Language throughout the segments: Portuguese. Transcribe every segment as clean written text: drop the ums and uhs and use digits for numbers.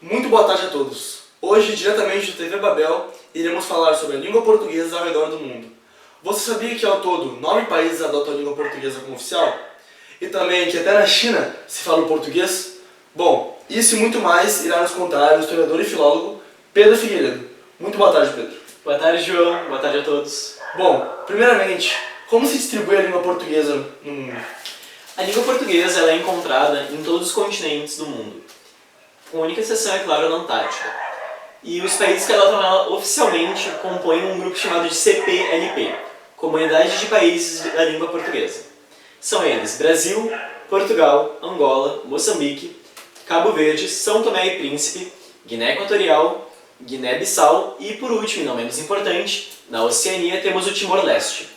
Muito boa tarde a todos. Hoje, diretamente do TV Babel, iremos falar sobre a língua portuguesa ao redor do mundo. Você sabia que ao todo 9 países adotam a língua portuguesa como oficial? E também que até na China se fala o português? Bom, isso e muito mais irá nos contar o historiador e filólogo Pedro Figueiredo. Muito boa tarde, Pedro. Boa tarde, João. Boa tarde a todos. Bom, primeiramente, como se distribui a língua portuguesa no mundo? A língua portuguesa ela é encontrada em todos os continentes do mundo, com a única exceção, é claro, na Antártica. E os países que adotam ela oficialmente compõem um grupo chamado de CPLP, Comunidade de Países da Língua Portuguesa. São eles Brasil, Portugal, Angola, Moçambique, Cabo Verde, São Tomé e Príncipe, Guiné Equatorial, Guiné-Bissau e, por último e não menos importante, na Oceania temos o Timor-Leste.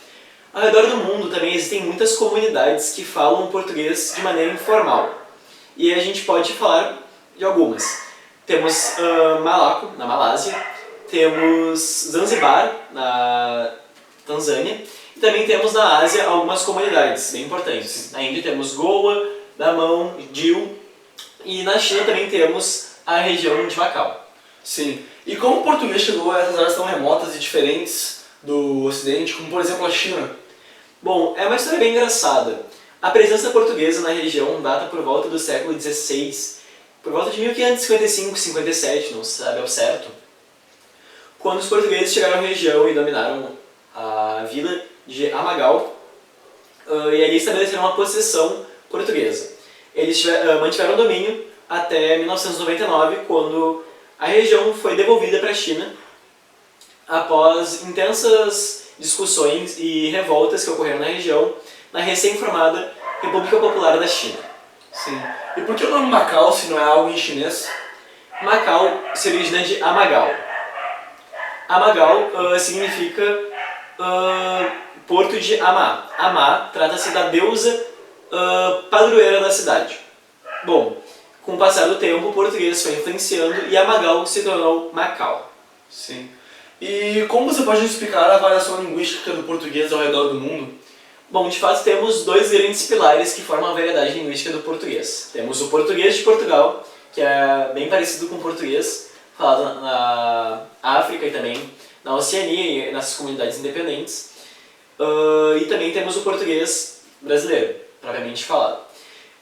Ao redor do mundo também existem muitas comunidades que falam português de maneira informal. E a gente pode falar de algumas. Temos Malaco, na Malásia, temos Zanzibar, na Tanzânia, e também temos na Ásia algumas comunidades bem importantes. Na Índia temos Goa, Damão, Diu, e na China também temos a região de Macau. Sim. E como o português chegou a essas áreas tão remotas e diferentes do Ocidente, como por exemplo a China? Bom, é uma história bem engraçada. A presença portuguesa na região data por volta do século XVI, por volta de 1555-57, não se sabe ao certo, quando os portugueses chegaram à região e dominaram a vila de Amagal, e ali estabeleceram uma possessão portuguesa. Eles mantiveram o domínio até 1999, quando a região foi devolvida para a China após intensas discussões e revoltas que ocorreram na região, na recém-formada República Popular da China. Sim. E por que o nome Macau, se não é algo em chinês? Macau se origina de Amagal. Amagal significa porto de Amá. Amá trata-se da deusa padroeira da cidade. Bom, com o passar do tempo, o português foi influenciando e Amagal se tornou Macau. Sim. E como você pode explicar a variação linguística do português ao redor do mundo? Bom, de fato temos dois grandes pilares que formam a variedade linguística do português. Temos o português de Portugal, que é bem parecido com o português falado na África e também na Oceania e nas comunidades independentes. E também temos o português brasileiro, propriamente falado.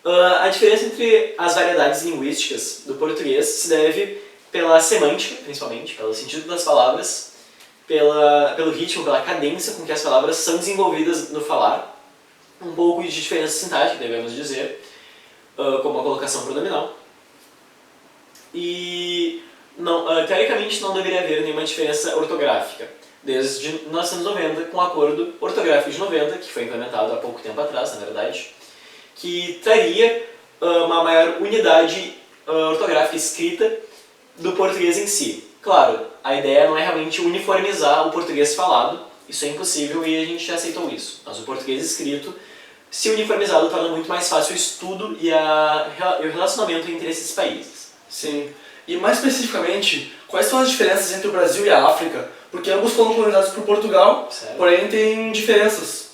A diferença entre as variedades linguísticas do português se deve pela semântica, principalmente, pelo sentido das palavras, pelo ritmo, pela cadência com que as palavras são desenvolvidas no falar, um pouco de diferença sintática, devemos dizer, como a colocação pronominal. E, teoricamente, não deveria haver nenhuma diferença ortográfica, desde 1990, com o Acordo Ortográfico de 90, que foi implementado há pouco tempo atrás, na verdade, que traria uma maior unidade ortográfica escrita do português em si. Claro, a ideia não é realmente uniformizar o português falado, isso é impossível e a gente já aceitou isso. Mas o português escrito, se uniformizado, torna muito mais fácil o estudo e o relacionamento entre esses países. Sim. E mais especificamente, quais são as diferenças entre o Brasil e a África? Porque ambos foram colonizados por Portugal, Certo. Porém tem diferenças.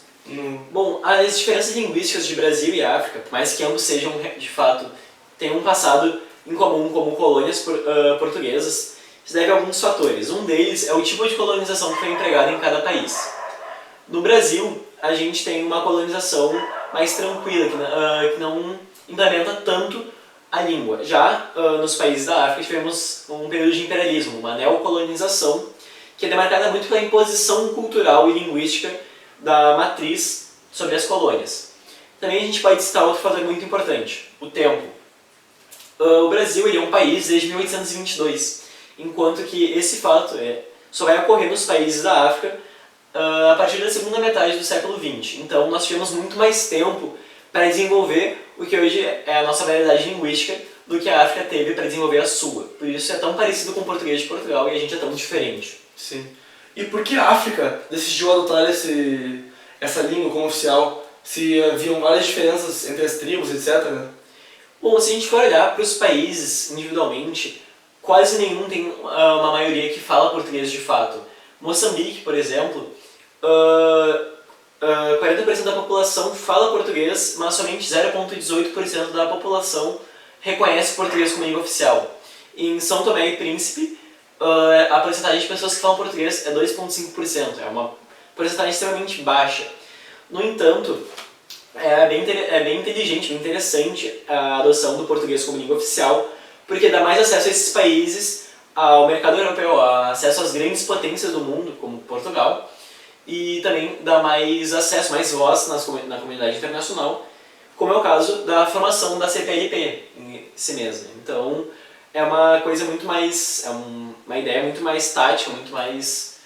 Bom, as diferenças linguísticas de Brasil e África, por mais que ambos sejam, de fato, tenham um passado em comum como colônias portuguesas, se deve a alguns fatores. Um deles é o tipo de colonização que foi empregado em cada país. No Brasil, a gente tem uma colonização mais tranquila, que não implementa tanto a língua. Já nos países da África tivemos um período de imperialismo, uma neocolonização, que é demarcada muito pela imposição cultural e linguística da matriz sobre as colônias. Também a gente pode citar outro fator muito importante, o tempo. O Brasil ele é um país desde 1822, enquanto que esse fato só vai ocorrer nos países da África a partir da segunda metade do século XX. Então nós tivemos muito mais tempo para desenvolver o que hoje é a nossa variedade linguística do que a África teve para desenvolver a sua. Por isso é tão parecido com o português de Portugal e a gente é tão diferente. Sim. E por que a África decidiu adotar essa língua como oficial, se haviam várias diferenças entre as tribos, etc., né? Bom, se a gente for olhar para os países individualmente, quase nenhum tem uma maioria que fala português de fato. Moçambique, por exemplo, 40% da população fala português, mas somente 0,18% da população reconhece o português como língua oficial. Em São Tomé e Príncipe, a porcentagem de pessoas que falam português é 2,5%. É uma porcentagem extremamente baixa. No entanto, é bem inteligente, bem interessante a adoção do português como língua oficial, porque dá mais acesso a esses países, ao mercado europeu, acesso às grandes potências do mundo, como Portugal, e também dá mais acesso, mais voz na comunidade internacional, como é o caso da formação da CPLP em si mesma. Então, é uma coisa muito mais, uma ideia muito mais tática, muito mais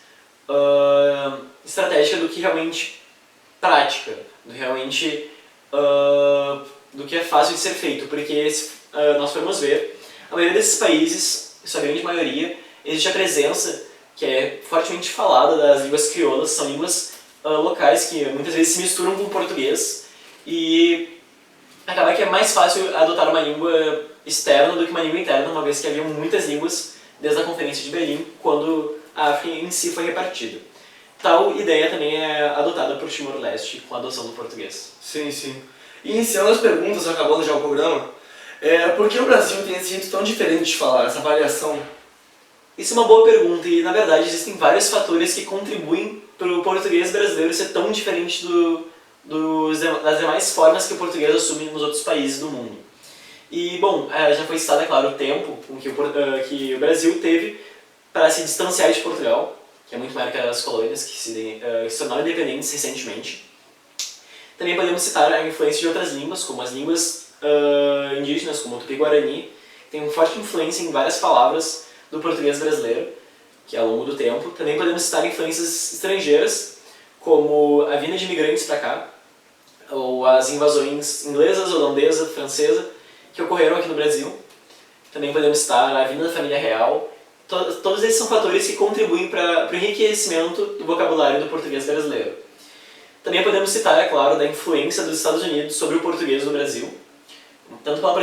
estratégica do que realmente prática, do que é fácil de ser feito, porque se nós formos ver, a maioria desses países, sua grande maioria, existe a presença que é fortemente falada das línguas crioulas, são línguas locais que muitas vezes se misturam com o português e acaba que é mais fácil adotar uma língua externa do que uma língua interna, uma vez que havia muitas línguas desde a Conferência de Berlim, quando a África em si foi repartida. Tal ideia também é adotada por Timor-Leste com a adoção do português. Sim, sim. E iniciando as perguntas, acabando já o programa, por que o Brasil tem esse jeito tão diferente de falar, essa variação? Isso é uma boa pergunta e, na verdade, existem vários fatores que contribuem para o português brasileiro ser tão diferente das demais formas que o português assume nos outros países do mundo. E, bom, já foi citado, é claro, o tempo que o Brasil teve para se distanciar de Portugal, que é muito maior que as colônias que se tornaram independentes recentemente. Também podemos citar a influência de outras línguas, como as línguas indígenas, como o Tupi-Guarani, que tem uma forte influência em várias palavras do português brasileiro, que ao longo do tempo. Também podemos citar influências estrangeiras, como a vinda de imigrantes para cá, ou as invasões inglesas, holandesa, francesa, que ocorreram aqui no Brasil. Também podemos citar a vinda da família real. Todos esses são fatores que contribuem para o enriquecimento do vocabulário do português brasileiro. Também podemos citar, é claro, da influência dos Estados Unidos sobre o português no Brasil, tanto pela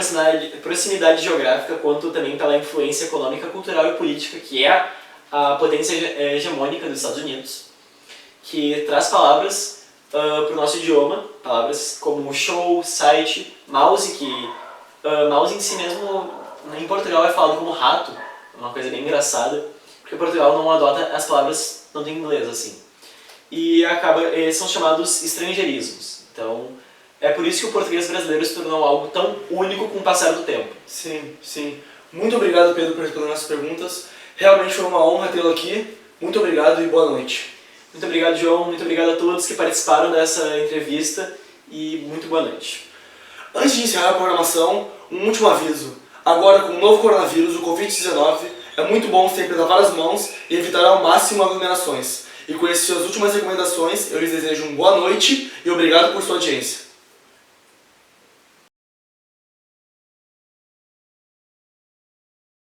proximidade geográfica, quanto também pela influência econômica, cultural e política, que é a potência hegemônica dos Estados Unidos, que traz palavras para o nosso idioma, palavras como show, site, mouse, que mouse em si mesmo, em Portugal é falado como rato, uma coisa bem engraçada, porque Portugal não adota as palavras tanto em inglês assim. E são chamados estrangeirismos. Então, é por isso que o português brasileiro se tornou algo tão único com o passar do tempo. Sim, sim. Muito obrigado, Pedro, por responder nossas perguntas. Realmente foi uma honra tê-lo aqui. Muito obrigado e boa noite. Muito obrigado, João. Muito obrigado a todos que participaram dessa entrevista e muito boa noite. Antes de encerrar a programação, um último aviso. Agora, com o novo coronavírus, o Covid-19, é muito bom sempre lavar as mãos e evitar ao máximo aglomerações. E com essas últimas recomendações, eu lhes desejo uma boa noite e obrigado por sua audiência.